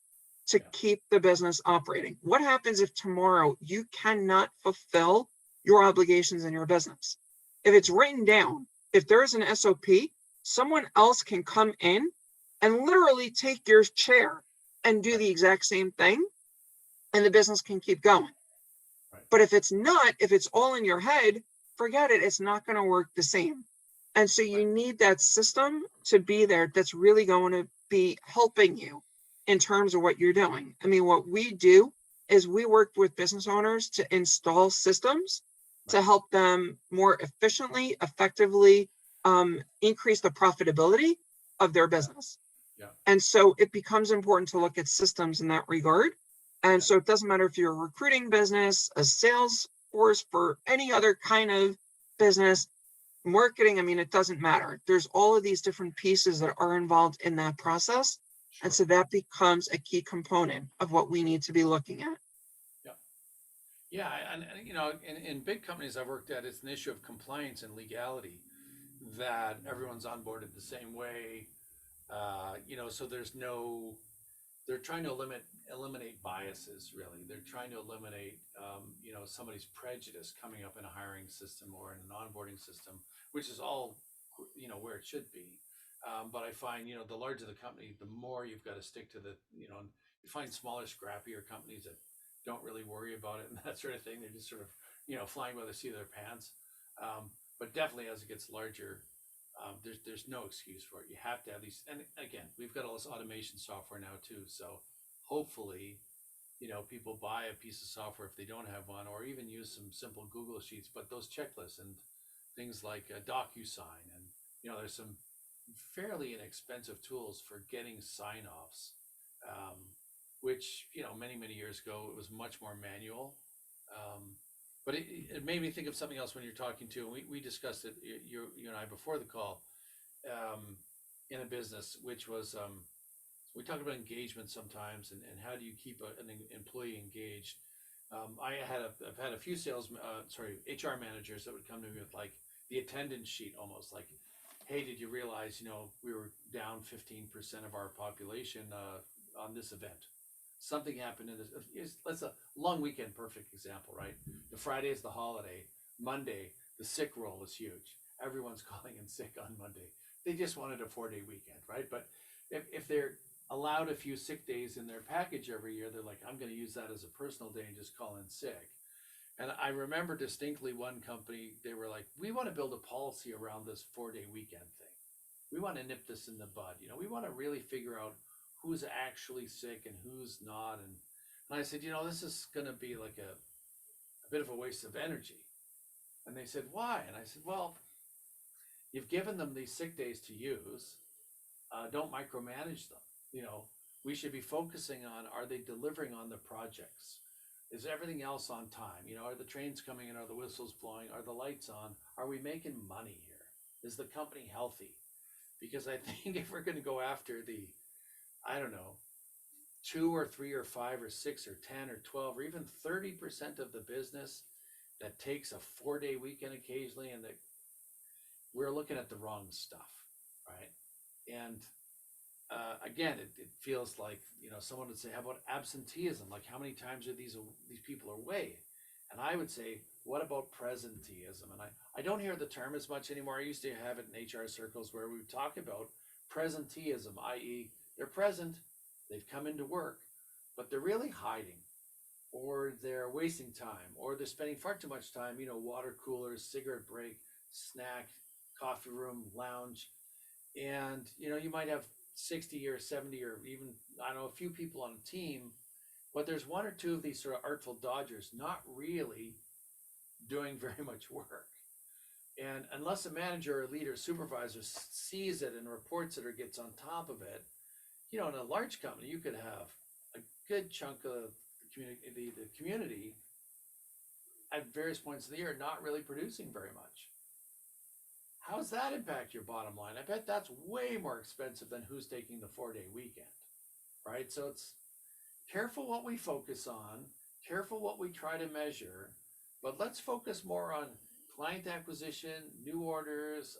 to yeah, keep the business operating. What happens if tomorrow you cannot fulfill your obligations in your business? If it's written down, if there's an SOP, someone else can come in and literally take your chair and do right, the exact same thing, and the business can keep going. right, But if it's not, if it's all in your head, forget it. It's not going to work the same. And so you right, need that system to be there that's really going to be helping you in terms of what you're doing. I mean, what we do is we work with business owners to install systems to right, help them more efficiently, effectively increase the profitability of their yeah, business. yeah, And so it becomes important to look at systems in that regard. And yeah, so it doesn't matter if you're a recruiting business, a sales force for any other kind of business, marketing, I mean, it doesn't matter. There's all of these different pieces that are involved in that process. And sure, so that becomes a key component of what we need to be looking at. yeah. Yeah, and in big companies I've worked at, it's an issue of compliance and legality that everyone's onboarded the same way. So there's no. They're trying to eliminate biases. Really, they're trying to eliminate somebody's prejudice coming up in a hiring system or in an onboarding system, which is all where it should be. But I find the larger the company, the more you've got to stick to the you find smaller, scrappier companies that don't really worry about it and that sort of thing. They're just sort of flying by the seat of their pants. But definitely as it gets larger, there's no excuse for it. You have to have these, and again, we've got all this automation software now too. So hopefully, people buy a piece of software if they don't have one, or even use some simple Google Sheets. But those checklists and things like DocuSign, and there's some fairly inexpensive tools for getting sign-offs, um, which many years ago it was much more manual. Um, but it made me think of something else when you're talking to, and we discussed it, you and I before the call, um, in a business, which was we talk about engagement sometimes, and how do you keep an employee engaged. I've had a few HR managers that would come to me with like the attendance sheet, almost like, hey, did you realize we were down 15% of our population on this event? Something happened in this. Let's a long weekend, perfect example, right? The Friday is the holiday. Monday, the sick roll is huge. Everyone's calling in sick on Monday. They just wanted a 4-day weekend, right? But if they're allowed a few sick days in their package every year, they're like, I'm going to use that as a personal day and just call in sick. And I remember distinctly one company, they were like, we want to build a policy around this 4-day weekend thing. We want to nip this in the bud. We want to really figure out who's actually sick and who's not. And I said, this is going to be like a bit of a waste of energy. And they said, why? And I said, well, you've given them these sick days to use. Don't micromanage them. You know, we should be focusing on, are they delivering on the projects? Is everything else on time? Are the trains coming in? Are the whistles blowing? Are the lights on? Are we making money here? Is the company healthy? Because I think if we're going to go after the, I don't know, 2 or 3 or 5 or 6 or 10 or 12 or even 30% of the business that takes a 4-day weekend occasionally, and that we're looking at the wrong stuff, right? And again, it feels like, someone would say, how about absenteeism? Like, how many times are these people away? And I would say, what about presenteeism? And I don't hear the term as much anymore. I used to have it in HR circles where we would talk about presenteeism, i.e., they're present, they've come into work, but they're really hiding, or they're wasting time, or they're spending far too much time, water coolers, cigarette break, snack, coffee room, lounge. And, you might have 60 or 70 or even, I don't know, a few people on a team, but there's one or two of these sort of artful dodgers not really doing very much work. And unless a manager or leader or supervisor sees it and reports it or gets on top of it, in a large company, you could have a good chunk of the community at various points of the year not really producing very much. How does that impact your bottom line? I bet that's way more expensive than who's taking the 4-day weekend, right? So it's careful what we focus on, careful what we try to measure, but let's focus more on client acquisition, new orders,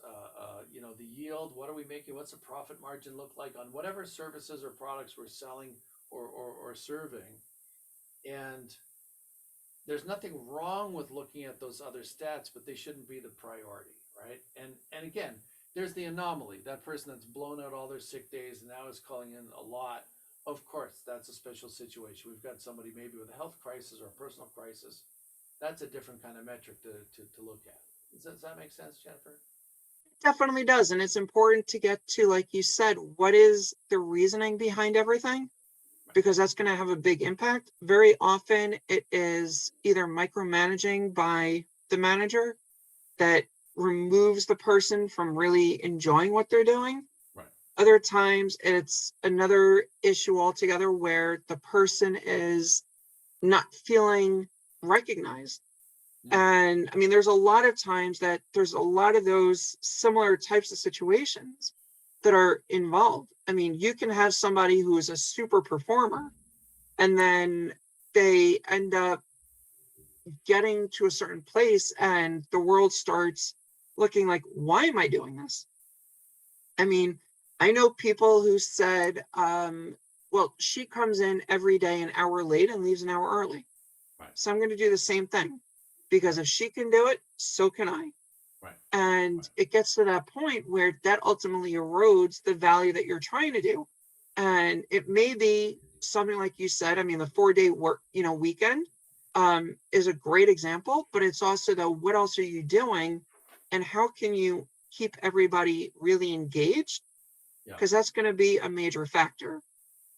the yield. What are we making? What's the profit margin look like on whatever services or products we're selling or serving? And there's nothing wrong with looking at those other stats, but they shouldn't be the priority, right? And again, there's the anomaly, that person that's blown out all their sick days and now is calling in a lot. Of course, that's a special situation. We've got somebody maybe with a health crisis or a personal crisis. That's a different kind of metric to look at. Does that make sense, Jennifer? Definitely does. And it's important to get to, like you said, what is the reasoning behind everything? Because that's going to have a big impact. Very often it is either micromanaging by the manager that removes the person from really enjoying what they're doing. Right. Other times it's another issue altogether where the person is not feeling recognized. And I mean, there's a lot of times that there's a lot of those similar types of situations that are involved. I mean, you can have somebody who is a super performer and then they end up getting to a certain place and the world starts looking like, why am I doing this? I mean, I know people who said, well, she comes in every day an hour late and leaves an hour early. Right. So I'm going to do the same thing, because if she can do it, so can I. Right. And Right. it gets to that point where that ultimately erodes the value that you're trying to do. And it may be something like you said, I mean, the 4-day work, weekend is a great example, but it's also the, what else are you doing and how can you keep everybody really engaged? Because that's going to be a major factor.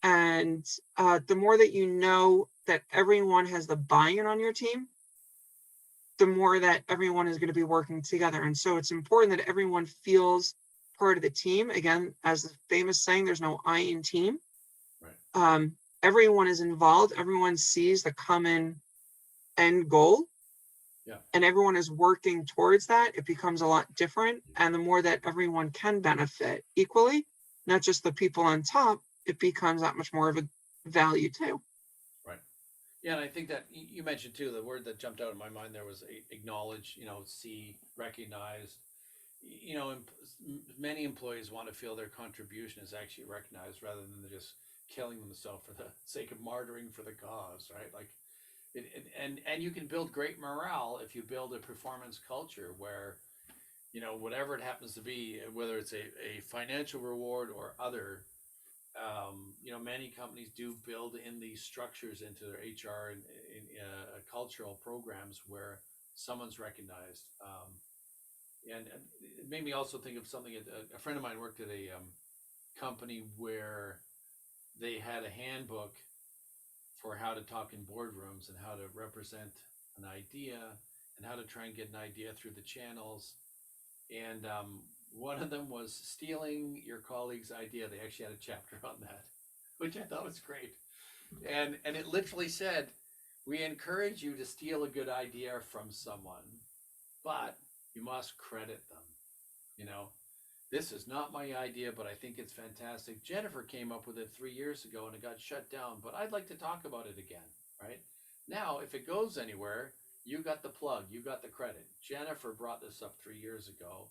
And the more that you know that everyone has the buy-in on your team, the more that everyone is going to be working together. And so it's important that everyone feels part of the team. Again, as the famous saying, there's no I in team. Right. Everyone is involved. Everyone sees the common end goal. Yeah. And everyone is working towards that. It becomes a lot different. And the more that everyone can benefit equally, not just the people on top, it becomes that much more of a value too. Right. Yeah, and I think that you mentioned too, the word that jumped out in my mind there was acknowledge, see, recognize. Many employees want to feel their contribution is actually recognized rather than just killing themselves for the sake of martyring for the cause, right? Like, and you can build great morale if you build a performance culture where, whatever it happens to be, whether it's a financial reward or other, many companies do build in these structures into their HR and cultural programs where someone's recognized. And it made me also think of something. A friend of mine worked at a company where they had a handbook for how to talk in boardrooms and how to represent an idea and how to try and get an idea through the channels. And one of them was stealing your colleague's idea. They actually had a chapter on that, which I thought was great. And it literally said, we encourage you to steal a good idea from someone, but you must credit them, this is not my idea, but I think it's fantastic. Jennifer came up with it 3 years ago and it got shut down, but I'd like to talk about it again, right? Now, if it goes anywhere, you got the plug, you got the credit. Jennifer brought this up 3 years ago.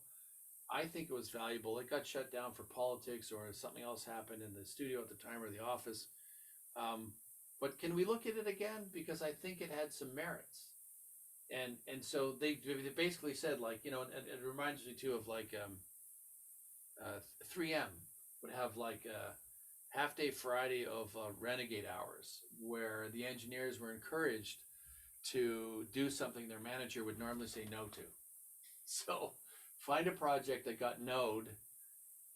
I think it was valuable. It got shut down for politics or something else happened in the studio at the time or the office. Um, but can we look at it again? Because I think it had some merits. And so they basically said, like, and it reminds me too of like 3M would have like a half day Friday of renegade hours where the engineers were encouraged to do something their manager would normally say no to. So find a project that got no'd,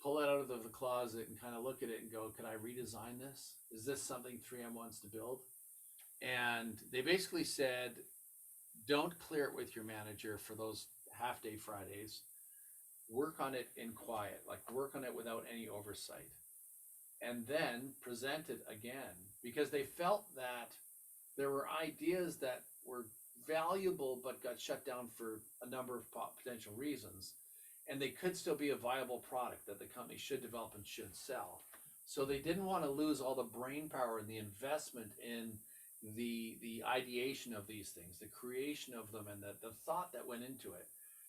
pull it out of the closet and kind of look at it and go, can I redesign this? Is this something 3M wants to build? And they basically said, don't clear it with your manager for those half day Fridays. Work on it in quiet, like work on it without any oversight. And then present it again because they felt that there were ideas that were valuable but got shut down for a number of potential reasons. And they could still be a viable product that the company should develop and should sell. So they didn't want to lose all the brain power and the investment in the ideation of these things, the creation of them, and the thought that went into it.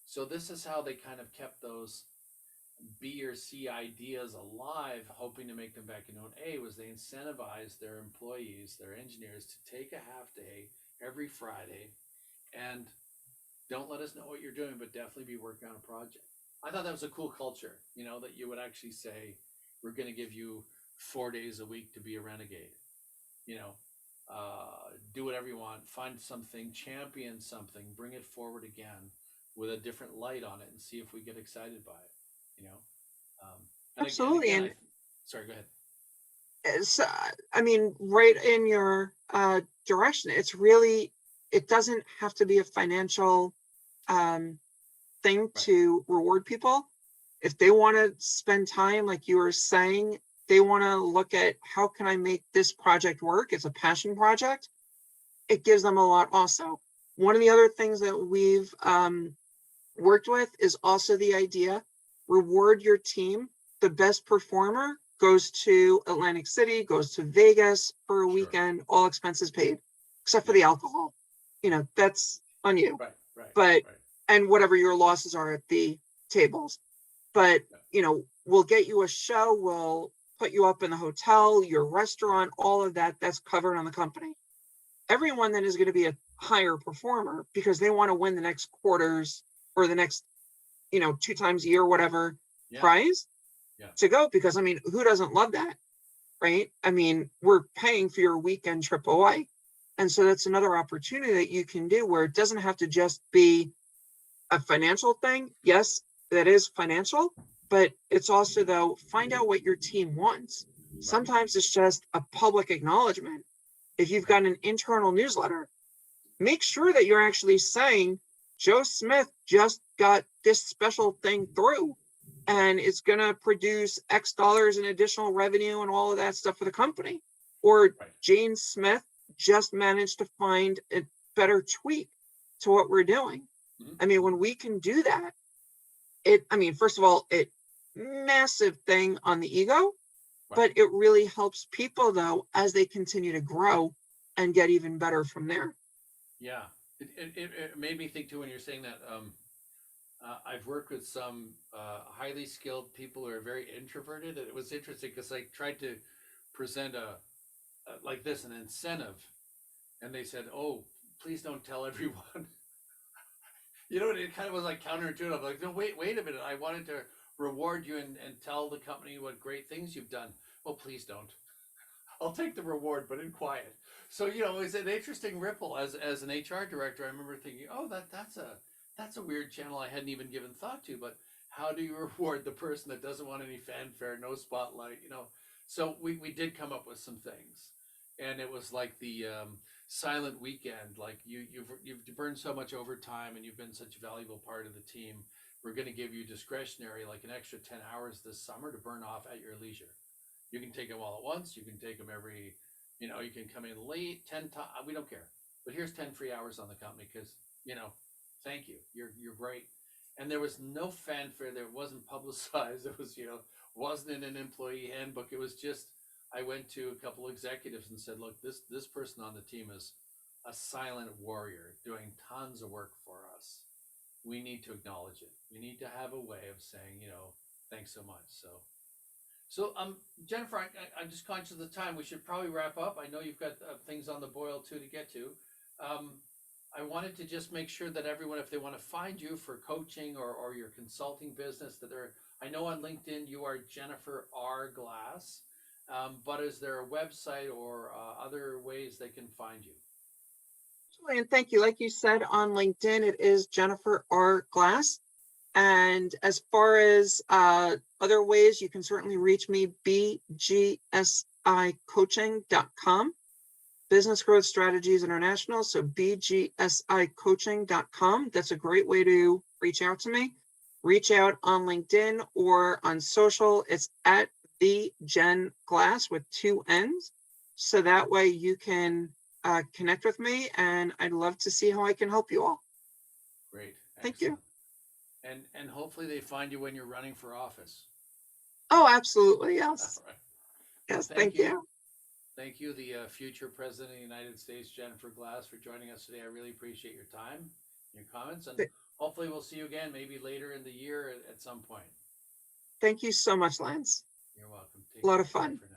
So this is how they kind of kept those B or C ideas alive, hoping to make them back into an A, was they incentivized their employees, their engineers, to take a half day every Friday and don't let us know what you're doing, but definitely be working on a project. I thought that was a cool culture, that you would actually say, we're going to give you 4 days a week to be a renegade, do whatever you want, find something, champion something, bring it forward again with a different light on it and see if we get excited by it, and Absolutely. again, And sorry, go ahead. it's, I mean, right in your direction, it doesn't have to be a financial thing Right. to reward people. If they want to spend time, like you were saying, they want to look at how can I make this project work? It's a passion project. It gives them a lot also. One of the other things that we've worked with is also the idea, reward your team. The best performer goes to Atlantic City, goes to Vegas for a Sure. weekend, all expenses paid, except for Yeah. the alcohol. That's on you. Right. But, Right. and whatever your losses are at the tables. But, Yeah. We'll get you a show, we'll put you up in the hotel, your restaurant, all of that, that's covered on the company. Everyone then is going to be a higher performer because they want to win the next quarters or the next, 2 times a year, whatever Yeah. prize Yeah. to go. Because who doesn't love that? Right. We're paying for your weekend trip away. And so that's another opportunity that you can do where it doesn't have to just be a financial thing. Yes, that is financial, but it's also, though, find out what your team wants. Right. Sometimes it's just a public acknowledgement. If you've got an internal newsletter, make sure that you're actually saying, Joe Smith just got this special thing through and it's going to produce X dollars in additional revenue and all of that stuff for the company. Or Right. Jane Smith just managed to find a better tweak to what we're doing. Mm-hmm. When we can do that, first of all, massive thing on the ego, Right. but it really helps people, though, as they continue to grow and get even better from there. Yeah, it made me think too when you're saying that. I've worked with some highly skilled people who are very introverted, and it was interesting because I tried to present like this, an incentive, and they said, "Oh, please don't tell everyone." It kind of was like counterintuitive. Like, no, wait a minute. I wanted to reward you and tell the company what great things you've done. Well, please don't. I'll take the reward, but in quiet. So it's an interesting ripple. As an HR director, I remember thinking, oh, that's a weird channel I hadn't even given thought to. But how do you reward the person that doesn't want any fanfare, no spotlight? So we did come up with some things, and it was like the silent weekend. Like you've burned so much overtime, and you've been such a valuable part of the team. We're going to give you discretionary, like an extra 10 hours this summer to burn off at your leisure. You can take them all at once. You can take them every, you can come in late, 10 times. We don't care. But here's 10 free hours on the company because, thank you. You're great. and there was no fanfare. There wasn't publicized. It was, wasn't in an employee handbook. It was just, I went to a couple executives and said, look, this person on the team is a silent warrior doing tons of work for us. We need to acknowledge it. We need to have a way of saying, thanks so much. So, Jennifer, I'm just conscious of the time. We should probably wrap up. I know you've got things on the boil too to get to. Um, I wanted to just make sure that everyone, if they want to find you for coaching or your consulting business, I know on LinkedIn you are Jennifer R. Glass, but is there a website or other ways they can find you? And thank you. Like you said, on LinkedIn, it is Jennifer R. Glass. And as far as other ways, you can certainly reach me, bgsicoaching.com, Business Growth Strategies International. So bgsicoaching.com. That's a great way to reach out to me. Reach out on LinkedIn or on social. It's at the Jen Glass with 2 N's. So that way you can connect with me, and I'd love to see how I can help you all. Great. Thank you. And hopefully they find you when you're running for office. Oh, absolutely. Yes. All right. Yes. Well, thank you. Thank you, the future President of the United States, Jennifer Glass, for joining us today. I really appreciate your time, your comments, and hopefully we'll see you again maybe later in the year at some point. Thank you so much, Lance. You're welcome. Take A lot care. of fun. Bye for now.